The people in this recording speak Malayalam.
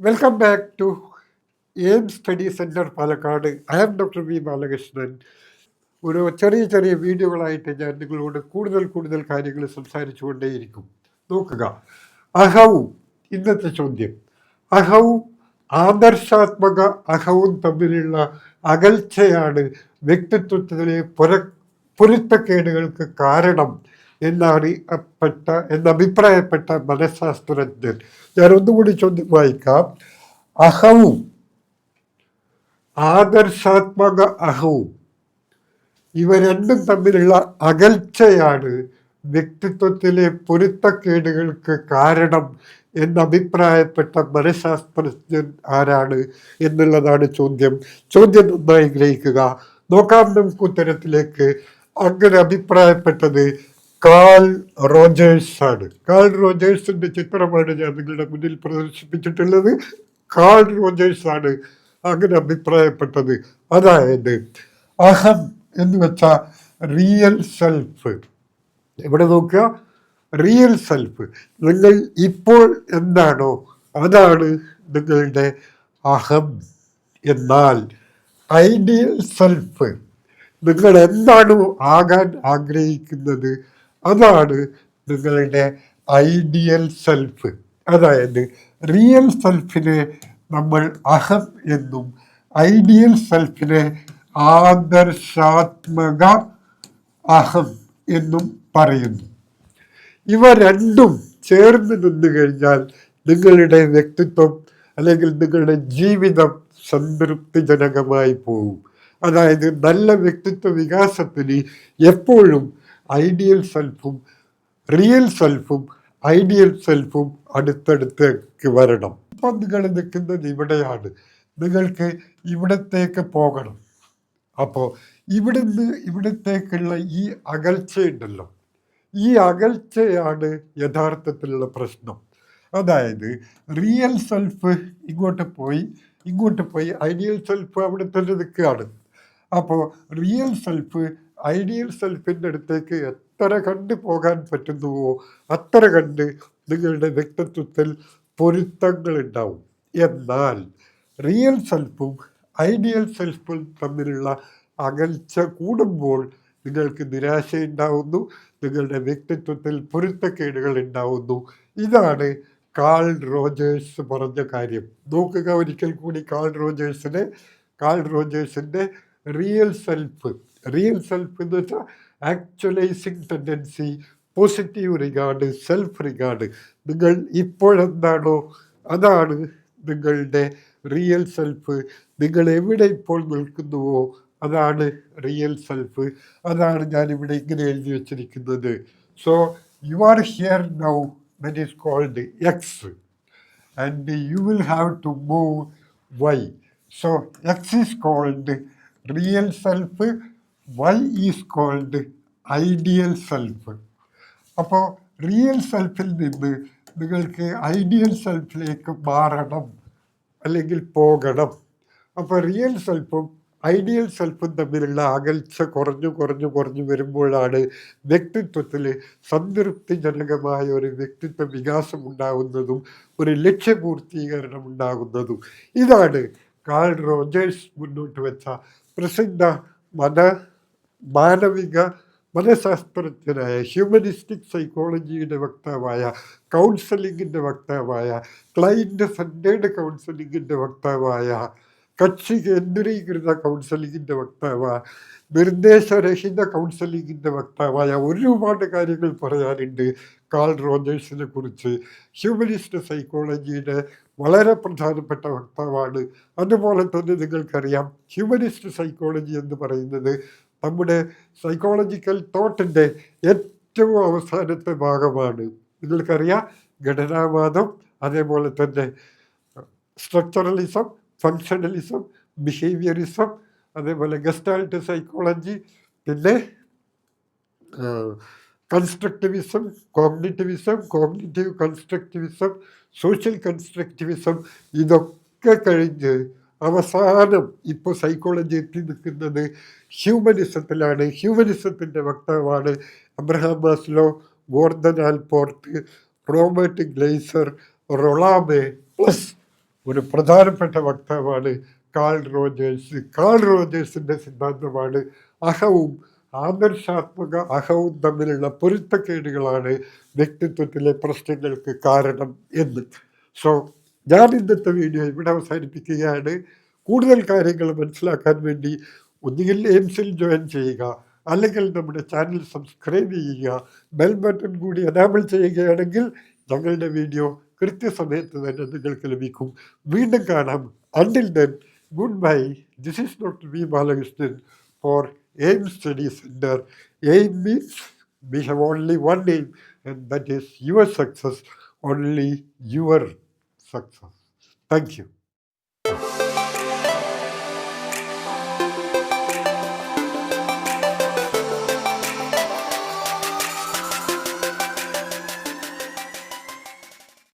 Welcome back to AIM study centre Palakkad. I am doctor V Balakrishnan. ഒരു ചെറിയ ചെറിയ വീഡിയോകളായിട്ട് ഞാൻ നിങ്ങളോട് കൂടുതൽ കൂടുതൽ കാര്യങ്ങൾ സംസാരിച്ചു കൊണ്ടേയിരിക്കും. നോക്കുക, അഹവും ഇന്നത്തെ ചോദ്യം. അഹവും ആദർശാത്മക അഹവും തമ്മിലുള്ള അകൽച്ചയാണ് വ്യക്തിത്വത്തിലെ പൊരുത്തക്കേടുകൾക്ക് കാരണം എന്നഭിപ്രായപ്പെട്ട മനഃശാസ്ത്രജ്ഞൻ. ഞാൻ ഒന്നുകൂടി ചോദ്യം വായിക്കാം. അഹവും ആദർശാത്മക അഹവും ഇവ രണ്ടും തമ്മിലുള്ള അകൽച്ചയാണ് വ്യക്തിത്വത്തിലെ പൊരുത്തക്കേടുകൾക്ക് കാരണം എന്നഭിപ്രായപ്പെട്ട മനഃശാസ്ത്രജ്ഞൻ ആരാണ് എന്നുള്ളതാണ് ചോദ്യം. ചോദ്യം നന്നായി ഗ്രഹിക്കുക. നോക്കാം നമുക്ക് ഉത്തരത്തിലേക്ക്. അങ്ങനെ അഭിപ്രായപ്പെട്ടത് കാൾ റോജേഴ്സ് ആണ്. കാൾ റോജേഴ്സിന്റെ ചിത്രമാണ് ഞാൻ നിങ്ങളുടെ മുന്നിൽ പ്രദർശിപ്പിച്ചിട്ടുള്ളത്. കാൾ റോജേഴ്സ് ആണ് അങ്ങനെ അഭിപ്രായപ്പെട്ടത്. അതായത് അഹം എന്ന് വെച്ചാൽ റിയൽ സെൽഫ്. ഇവിടെ നോക്കുക, റിയൽ സെൽഫ്, നിങ്ങൾ ഇപ്പോൾ എന്താണോ അതാണ് നിങ്ങളുടെ അഹം. എന്നാൽ ഐഡിയൽ സെൽഫ്, നിങ്ങൾ എന്താണോ ആകാൻ ആഗ്രഹിക്കുന്നത് അതാണ് നിങ്ങളുടെ ഐഡിയൽ സെൽഫ്. അതായത് റിയൽ സെൽഫിനെ നമ്മൾ അഹം എന്നും ഐഡിയൽ സെൽഫിനെ ആദർശാത്മക അഹം എന്നും പറയുന്നു. ഇവ രണ്ടും ചേർന്ന് നിന്നു കഴിഞ്ഞാൽ നിങ്ങളുടെ വ്യക്തിത്വം അല്ലെങ്കിൽ നിങ്ങളുടെ ജീവിതം സംതൃപ്തിജനകമായി പോകും. അതായത് നല്ല വ്യക്തിത്വ വികാസത്തിന് എപ്പോഴും ഐഡിയൽ സെൽഫും റിയൽ സെൽഫും ഐഡിയൽ സെൽഫും അടുത്തടുത്തേക്ക് വരണം. ഇപ്പം നിങ്ങൾ നിൽക്കുന്നത് ഇവിടെയാണ്, നിങ്ങൾക്ക് ഇവിടത്തേക്ക് പോകണം. അപ്പോൾ ഇവിടത്തേക്കുള്ള ഈ അകൽച്ചയുണ്ടല്ലോ, ഈ അകൽച്ചയാണ് യഥാർത്ഥത്തിലുള്ള പ്രശ്നം. അതായത് റിയൽ സെൽഫ് ഇങ്ങോട്ട് പോയി ഐഡിയൽ സെൽഫ് അവിടെ തന്നെ നിൽക്കുകയാണ്. അപ്പോൾ റിയൽ സെൽഫ് ഐഡിയൽ സെൽഫിൻ്റെ അടുത്തേക്ക് എത്ര കണ്ട് പോകാൻ പറ്റുന്നുവോ അത്ര കണ്ട് നിങ്ങളുടെ വ്യക്തിത്വത്തിൽ പൊരുത്തങ്ങൾ ഉണ്ടാവും. എന്നാൽ റിയൽ സെൽഫും ഐഡിയൽ സെൽഫും തമ്മിലുള്ള അകൽച്ച കൂടുമ്പോൾ നിങ്ങൾക്ക് നിരാശയുണ്ടാവുന്നു, നിങ്ങളുടെ വ്യക്തിത്വത്തിൽ പൊരുത്തക്കേടുകൾ ഉണ്ടാവുന്നു. ഇതാണ് കാൾ റോജേഴ്സ് പറഞ്ഞ കാര്യം. നോക്കുക ഒരിക്കൽ കൂടി കാൾ റോജേഴ്സിൻ്റെ റിയൽ സെൽഫ് എന്ന് വെച്ചാൽ actualising tendency, positive regard, self regard. നിങ്ങൾ ഇപ്പോഴെന്താണോ അതാണ് നിങ്ങളുടെ റിയൽ സെൽഫ്. നിങ്ങൾ എവിടെ ഇപ്പോൾ നിൽക്കുന്നുവോ അതാണ് റിയൽ സെൽഫ്. അതാണ് ഞാനിവിടെ ഇങ്ങനെ എഴുതി വച്ചിരിക്കുന്നത്. So you are here now, that is called X, and you will have to move Y. So X is called real self, Y is called ideal self. അപ്പോൾ റിയൽ സെൽഫിൽ നിന്ന് നിങ്ങൾക്ക് ഐഡിയൽ സെൽഫിലേക്ക് മാറണം അല്ലെങ്കിൽ പോകണം. അപ്പോൾ റിയൽ സെൽഫും ഐഡിയൽ സെൽഫും തമ്മിലുള്ള അകൽച്ച കുറഞ്ഞു വരുമ്പോഴാണ് വ്യക്തിത്വത്തിൽ സംതൃപ്തിജനകമായ ഒരു വ്യക്തിത്വ വികാസം ഉണ്ടാകുന്നതും ഒരു ലക്ഷ്യപൂർത്തീകരണം ഉണ്ടാകുന്നതും. ഇതാണ് കാൾ റോജേഴ്സ് മുന്നോട്ട് വെച്ച പ്രസിദ്ധ മാനവിക മനഃശാസ്ത്രജ്ഞനായ ഹ്യൂമനിസ്റ്റിക് സൈക്കോളജിയുടെ വക്താവായ, കൗൺസിലിങ്ങിൻ്റെ വക്താവായ, ക്ലൈൻറ്റ് സെൻറ്റേഡ് കൗൺസിലിങ്ങിൻ്റെ വക്താവായ, കക്ഷി കേന്ദ്രീകൃത കൗൺസിലിങ്ങിൻ്റെ വക്താവായ, നിർദ്ദേശരഹിത കൗൺസിലിങ്ങിൻ്റെ വക്താവായ ഒരുപാട് കാര്യങ്ങൾ പറയാനുണ്ട് കാൾ റോജേഴ്സിനെ കുറിച്ച്. ഹ്യൂമനിസ്റ്റ് സൈക്കോളജിയുടെ വളരെ പ്രധാനപ്പെട്ട വക്താവാണ്. അതുപോലെ തന്നെ നിങ്ങൾക്കറിയാം, ഹ്യൂമനിസ്റ്റ് സൈക്കോളജി എന്ന് പറയുന്നത് നമ്മുടെ സൈക്കോളജിക്കൽ തോട്ടിൻ്റെ ഏറ്റവും അവസാനത്തെ ഭാഗമാണ്. നിങ്ങൾക്കറിയാം, ഘടനാവാദം, അതേപോലെ തന്നെ സ്ട്രക്ചറലിസം, ഫങ്ഷണലിസം, ബിഹേവിയറിസം, അതേപോലെ ഗസ്റ്റാൾട്ട് സൈക്കോളജി, പിന്നെ constructivism, cognitive constructivism, social constructivism. ഇതൊക്കെ കഴിഞ്ഞ് അവസാനം ഇപ്പോൾ സൈക്കോളജി എത്തി നിൽക്കുന്നത് ഹ്യൂമനിസത്തിലാണ്. ഹ്യൂമനിസത്തിൻ്റെ വക്താവാണ് Abraham Maslow, Gordon Allport, Robert Glaser, Rollo May, plus ഒരു പ്രധാനപ്പെട്ട വക്താവാണ് കാൾ റോജേഴ്സ്. കാൾ റോജേഴ്സിൻ്റെ സിദ്ധാന്തമാണ് അഹവും ആദർശാത്മക അഹവും തമ്മിലുള്ള പൊരുത്തക്കേടുകളാണ് വ്യക്തിത്വത്തിലെ പ്രശ്നങ്ങൾക്ക് കാരണം എന്ന്. സോ ഞാൻ ഇന്നത്തെ വീഡിയോ ഇവിടെ അവസാനിപ്പിക്കുകയാണ്. കൂടുതൽ കാര്യങ്ങൾ മനസ്സിലാക്കാൻ വേണ്ടി ഒന്നുകിൽ എയിംസിൽ ജോയിൻ ചെയ്യുക, അല്ലെങ്കിൽ നമ്മുടെ ചാനൽ സബ്സ്ക്രൈബ് ചെയ്യുക, ബെൽ ബട്ടൺ കൂടി എനാബിൾ ചെയ്യുകയാണെങ്കിൽ ഞങ്ങളുടെ വീഡിയോ കൃത്യസമയത്ത് തന്നെ നിങ്ങൾക്ക് ലഭിക്കും. വീണ്ടും കാണാം. Until then, good bye. This is doctor V Balakrishnan for AIM study centre. AIM means we have only one aim, and that is your success, only your success. Thank you.